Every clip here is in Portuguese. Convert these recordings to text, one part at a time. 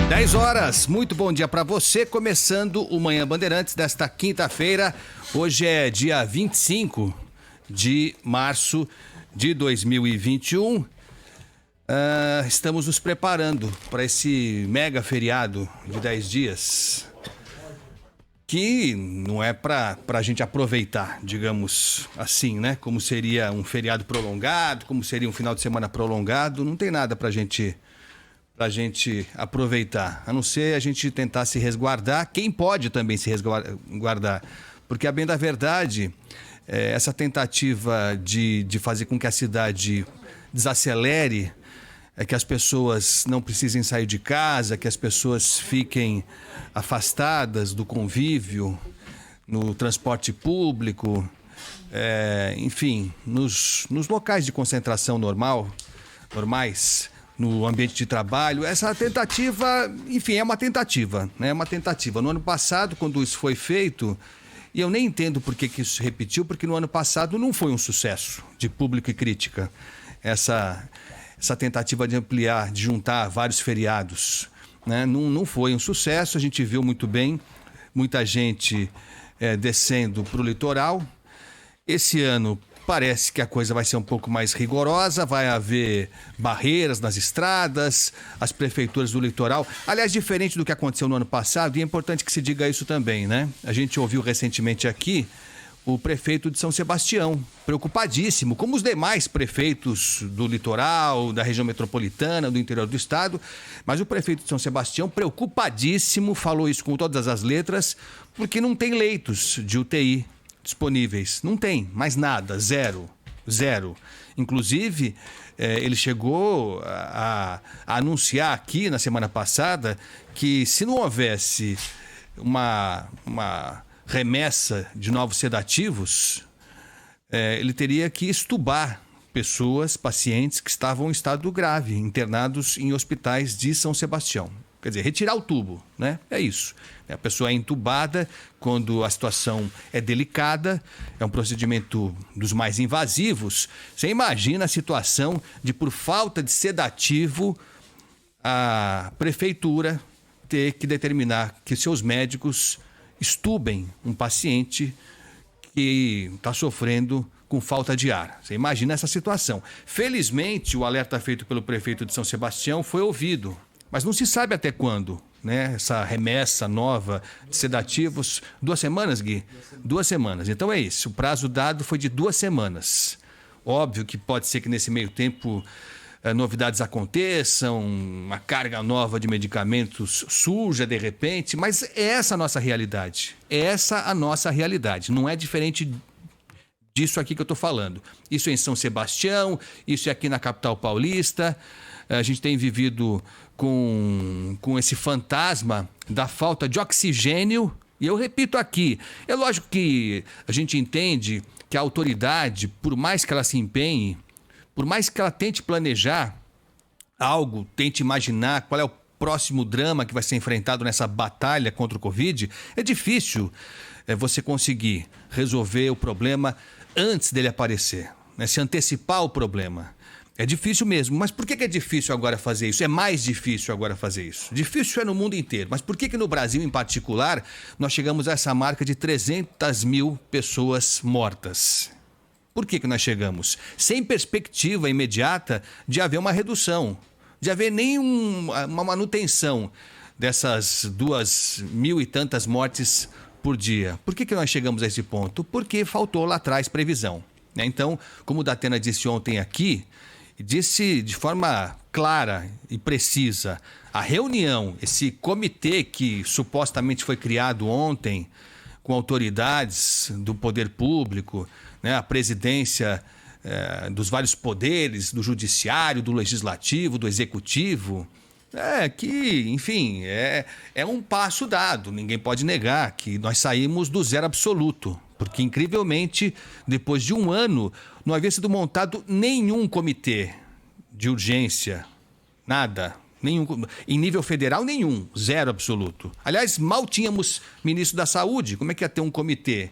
10 horas, muito bom dia para você, começando o Manhã Bandeirantes desta quinta-feira. Hoje é dia 25 de março de 2021. Estamos nos preparando para esse mega feriado de 10 dias, que não é para a gente aproveitar, digamos assim, né? Como seria um feriado prolongado, como seria um final de semana prolongado, não tem nada pra gente aproveitar, a não ser a gente tentar se resguardar, quem pode também se resguardar, porque a bem da verdade, essa tentativa de fazer com que a cidade desacelere, que as pessoas não precisem sair de casa, que as pessoas fiquem afastadas do convívio, no transporte público, enfim, nos locais de concentração normais, no ambiente de trabalho. Essa tentativa, enfim, é uma tentativa, né? É uma tentativa. No ano passado, quando isso foi feito, e eu nem entendo por que isso se repetiu, porque no ano passado não foi um sucesso de público e crítica. Essa tentativa de ampliar, de juntar vários feriados, né? Não foi um sucesso. A gente viu muito bem, muita gente descendo para o litoral. Esse ano parece que a coisa vai ser um pouco mais rigorosa, vai haver barreiras nas estradas, as prefeituras do litoral. Aliás, diferente do que aconteceu no ano passado, e é importante que se diga isso também, né? A gente ouviu recentemente aqui o prefeito de São Sebastião, preocupadíssimo, como os demais prefeitos do litoral, da região metropolitana, do interior do estado, mas o prefeito de São Sebastião, preocupadíssimo, falou isso com todas as letras, porque não tem leitos de UTI disponíveis. Não tem mais nada, zero. Inclusive, ele chegou a anunciar aqui na semana passada que se não houvesse uma remessa de novos sedativos, ele teria que extubar pacientes que estavam em estado grave, internados em hospitais de São Sebastião. Quer dizer, retirar o tubo, né? É isso. A pessoa é entubada quando a situação é delicada, é um procedimento dos mais invasivos. Você imagina a situação de, por falta de sedativo, a prefeitura ter que determinar que seus médicos estubem um paciente que está sofrendo com falta de ar. Você imagina essa situação. Felizmente, o alerta feito pelo prefeito de São Sebastião foi ouvido. Mas não se sabe até quando, né? Essa remessa nova de sedativos. 2 semanas, Gui? 2 semanas. Então é isso. O prazo dado foi de 2 semanas. Óbvio que pode ser que nesse meio tempo novidades aconteçam, uma carga nova de medicamentos surja de repente, mas é essa a nossa realidade. É essa a nossa realidade. Não é diferente disso aqui que eu estou falando. Isso é em São Sebastião, isso é aqui na capital paulista. A gente tem vivido com esse fantasma da falta de oxigênio. E eu repito aqui, é lógico que a gente entende que a autoridade, por mais que ela se empenhe, por mais que ela tente planejar algo, tente imaginar qual é o próximo drama que vai ser enfrentado nessa batalha contra o Covid, é difícil você conseguir resolver o problema antes dele aparecer, né? Se antecipar o problema. É difícil mesmo, mas por que é difícil agora fazer isso? É mais difícil agora fazer isso. Difícil é no mundo inteiro, mas por que no Brasil em particular nós chegamos a essa marca de 300 mil pessoas mortas? Por que nós chegamos? Sem perspectiva imediata de haver uma redução, de haver uma manutenção dessas 2.000 e tantas mortes por dia. Por que nós chegamos a esse ponto? Porque faltou lá atrás previsão, né? Então, como o Datena disse ontem aqui, disse de forma clara e precisa, a reunião, esse comitê que supostamente foi criado ontem com autoridades do poder público, né, a presidência dos vários poderes, do judiciário, do legislativo, do executivo, enfim, é um passo dado. Ninguém pode negar que nós saímos do zero absoluto, porque incrivelmente, depois de 1 ano, não havia sido montado nenhum comitê de urgência, nada, nenhum, em nível federal nenhum, zero absoluto. Aliás, mal tínhamos ministro da Saúde, como é que ia ter um comitê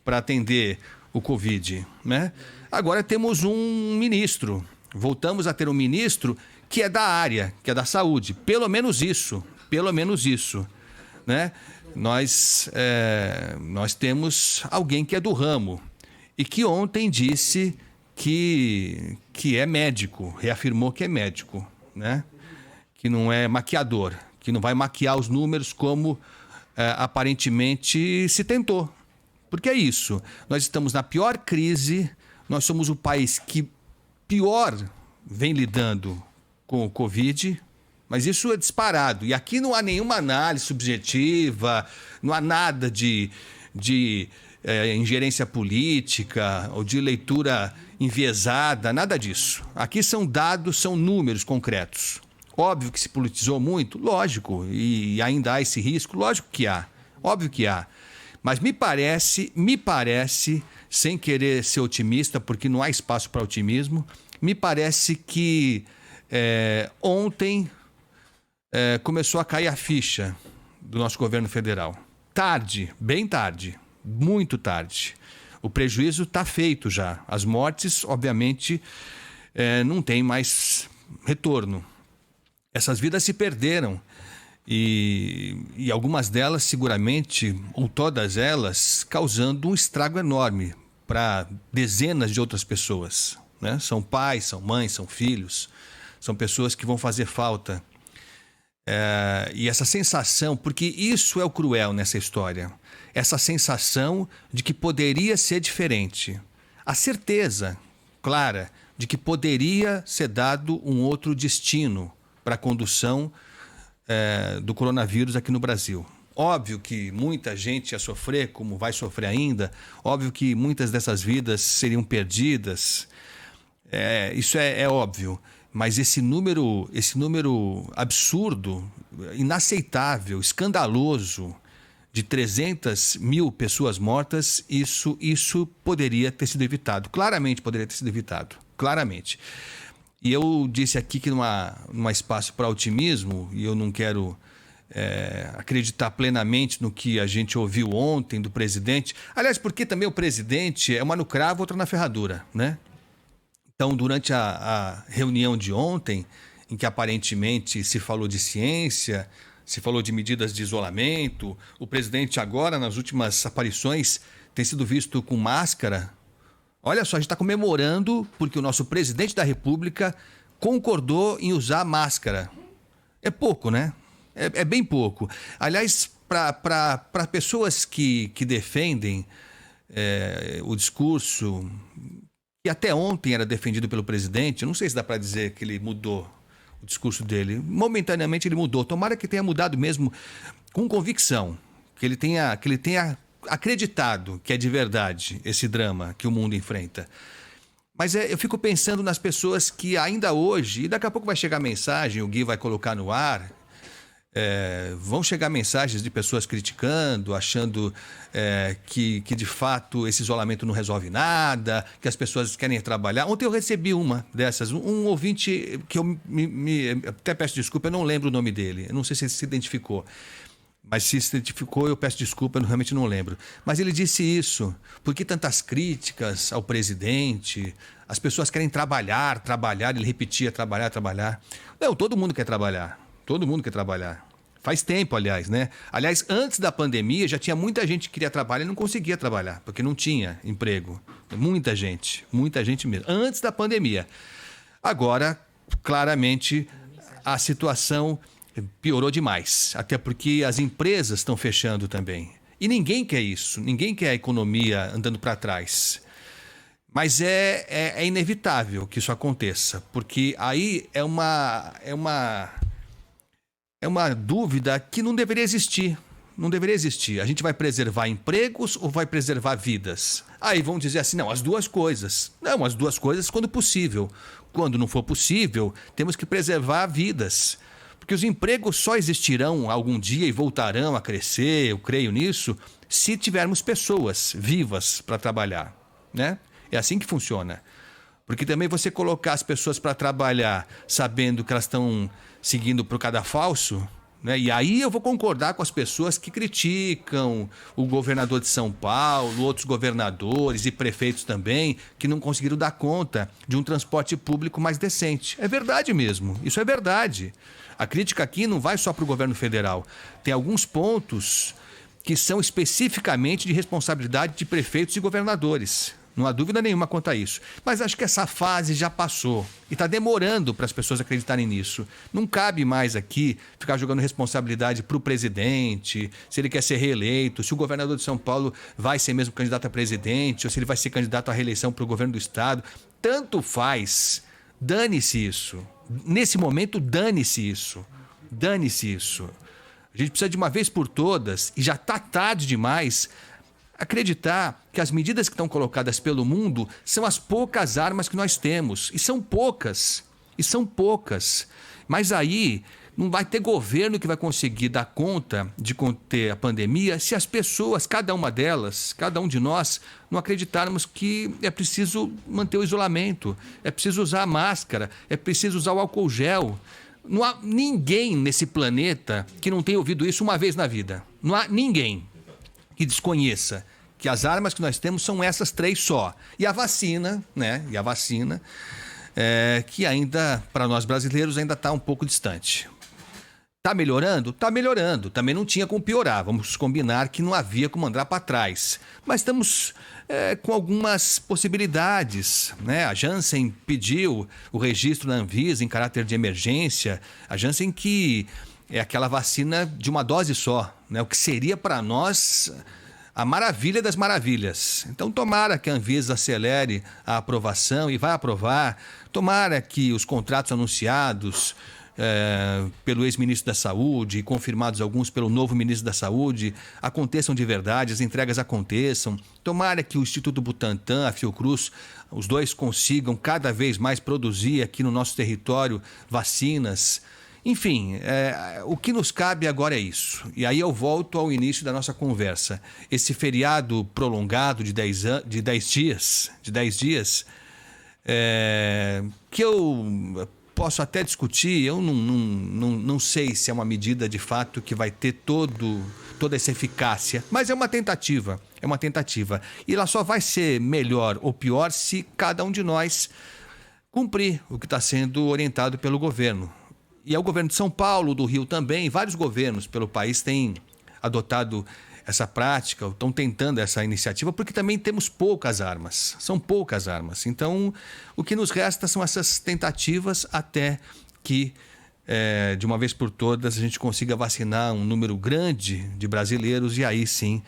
para atender o Covid, né? Agora temos um ministro, voltamos a ter um ministro que é da área, que é da saúde, pelo menos isso. pelo menos isso, né? Nós temos alguém que é do ramo e que ontem disse que é médico, reafirmou que é médico, né? Que não é maquiador, que não vai maquiar os números como aparentemente se tentou. Porque é isso, nós estamos na pior crise, nós somos o país que pior vem lidando com o Covid, mas isso é disparado. E aqui não há nenhuma análise subjetiva, não há nada de ingerência política ou de leitura enviesada, nada disso. Aqui são dados, são números concretos. Óbvio que se politizou muito, lógico, e ainda há esse risco, lógico que há, óbvio que há. Mas me parece, sem querer ser otimista, porque não há espaço para otimismo, me parece que ontem começou a cair a ficha do nosso governo federal. Tarde, bem tarde, muito tarde. O prejuízo está feito já. As mortes, obviamente, não tem mais retorno. Essas vidas se perderam. E algumas delas, seguramente, ou todas elas, causando um estrago enorme para dezenas de outras pessoas, né? São pais, são mães, são filhos, são pessoas que vão fazer falta. E essa sensação, porque isso é o cruel nessa história, essa sensação de que poderia ser diferente. A certeza clara de que poderia ser dado um outro destino para a condução do coronavírus aqui no Brasil. Óbvio que muita gente ia sofrer, como vai sofrer ainda. Óbvio que muitas dessas vidas seriam perdidas. Isso é óbvio. Mas esse número absurdo, inaceitável, escandaloso, de 300 mil pessoas mortas, isso poderia ter sido evitado. Claramente poderia ter sido evitado. Claramente. E eu disse aqui que não há espaço para otimismo, e eu não quero acreditar plenamente no que a gente ouviu ontem do presidente. Aliás, porque também o presidente é uma no cravo, outra na ferradura, né? Então, durante a reunião de ontem, em que aparentemente se falou de ciência, se falou de medidas de isolamento, o presidente agora, nas últimas aparições, tem sido visto com máscara. Olha só, a gente está comemorando porque o nosso presidente da República concordou em usar máscara. É pouco, né? É bem pouco. Aliás, para pessoas que defendem o discurso que até ontem era defendido pelo presidente, não sei se dá para dizer que ele mudou o discurso dele. Momentaneamente ele mudou. Tomara que tenha mudado mesmo com convicção, que ele tenha acreditado que é de verdade esse drama que o mundo enfrenta. Mas eu fico pensando nas pessoas que ainda hoje, e daqui a pouco vai chegar mensagem, o Gui vai colocar no ar, vão chegar mensagens de pessoas criticando, achando que de fato esse isolamento não resolve nada, que as pessoas querem trabalhar. Ontem eu recebi uma dessas, um ouvinte que eu até peço desculpa, eu não lembro o nome dele, eu não sei se ele se identificou. Mas se identificou, eu peço desculpa, eu realmente não lembro. Mas ele disse isso. Por que tantas críticas ao presidente? As pessoas querem trabalhar, ele repetia, trabalhar. Não, todo mundo quer trabalhar. Todo mundo quer trabalhar. Faz tempo, aliás, né? Aliás, antes da pandemia, já tinha muita gente que queria trabalhar e não conseguia trabalhar, porque não tinha emprego. Muita gente mesmo. Antes da pandemia. Agora, claramente, a situação piorou demais, até porque as empresas estão fechando também. E ninguém quer isso, ninguém quer a economia andando para trás. Mas é inevitável que isso aconteça, porque aí é uma dúvida que não deveria existir. Não deveria existir. A gente vai preservar empregos ou vai preservar vidas? Aí vão dizer assim, não, as duas coisas. Não, as duas coisas quando possível. Quando não for possível, temos que preservar vidas. Porque os empregos só existirão algum dia e voltarão a crescer, eu creio nisso, se tivermos pessoas vivas para trabalhar, né? É assim que funciona. Porque também você colocar as pessoas para trabalhar sabendo que elas estão seguindo para o cadafalso, né? E aí eu vou concordar com as pessoas que criticam o governador de São Paulo, outros governadores e prefeitos também, que não conseguiram dar conta de um transporte público mais decente. É verdade mesmo, isso é verdade. A crítica aqui não vai só para o governo federal. Tem alguns pontos que são especificamente de responsabilidade de prefeitos e governadores. Não há dúvida nenhuma quanto a isso. Mas acho que essa fase já passou. E está demorando para as pessoas acreditarem nisso. Não cabe mais aqui ficar jogando responsabilidade para o presidente, se ele quer ser reeleito, se o governador de São Paulo vai ser mesmo candidato a presidente, ou se ele vai ser candidato à reeleição para o governo do estado. Tanto faz. Dane-se isso. Nesse momento, dane-se isso. Dane-se isso. A gente precisa de uma vez por todas, e já está tarde demais, acreditar que as medidas que estão colocadas pelo mundo são as poucas armas que nós temos. E são poucas. E são poucas. Mas aí não vai ter governo que vai conseguir dar conta de conter a pandemia se as pessoas, cada uma delas, cada um de nós, não acreditarmos que é preciso manter o isolamento, é preciso usar a máscara, é preciso usar o álcool gel. Não há ninguém nesse planeta que não tenha ouvido isso uma vez na vida. Não há ninguém que desconheça que as armas que nós temos são essas 3 só. E a vacina, né? E a vacina, que ainda, para nós brasileiros, ainda está um pouco distante. Está melhorando? Está melhorando. Também não tinha como piorar. Vamos combinar que não havia como andar para trás. Mas estamos com algumas possibilidades, né? A Janssen pediu o registro na Anvisa em caráter de emergência. A Janssen que é aquela vacina de uma dose só, né? O que seria para nós a maravilha das maravilhas. Então, tomara que a Anvisa acelere a aprovação e vai aprovar. Tomara que os contratos anunciados pelo ex-ministro da Saúde e confirmados alguns pelo novo ministro da Saúde aconteçam de verdade, as entregas aconteçam. Tomara que o Instituto Butantan, a Fiocruz, os dois consigam cada vez mais produzir aqui no nosso território vacinas. Enfim, o que nos cabe agora é isso. E aí eu volto ao início da nossa conversa. Esse feriado prolongado de 10 dias, que eu posso até discutir, eu não sei se é uma medida de fato que vai ter toda essa eficácia, mas é uma tentativa. E ela só vai ser melhor ou pior se cada um de nós cumprir o que está sendo orientado pelo governo. E é o governo de São Paulo, do Rio também, vários governos pelo país têm adotado essa prática, estão tentando essa iniciativa, porque também temos poucas armas, são poucas armas. Então, o que nos resta são essas tentativas até que, de uma vez por todas, a gente consiga vacinar um número grande de brasileiros e aí sim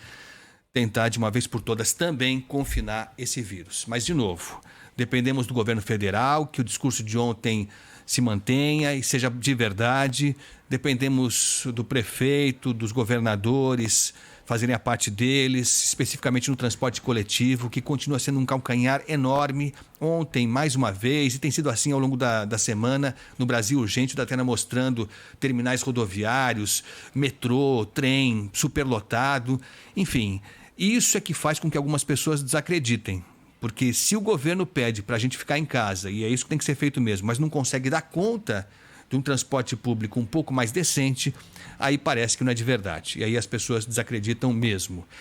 tentar de uma vez por todas também confinar esse vírus. Mas, de novo, dependemos do governo federal, que o discurso de ontem se mantenha e seja de verdade. Dependemos do prefeito, dos governadores fazerem a parte deles, especificamente no transporte coletivo, que continua sendo um calcanhar enorme. Ontem, mais uma vez, e tem sido assim ao longo da semana, no Brasil Urgente, o Datena mostrando terminais rodoviários, metrô, trem, superlotado, enfim. Isso é que faz com que algumas pessoas desacreditem. Porque se o governo pede para a gente ficar em casa, e é isso que tem que ser feito mesmo, mas não consegue dar conta de um transporte público um pouco mais decente, aí parece que não é de verdade. E aí as pessoas desacreditam mesmo.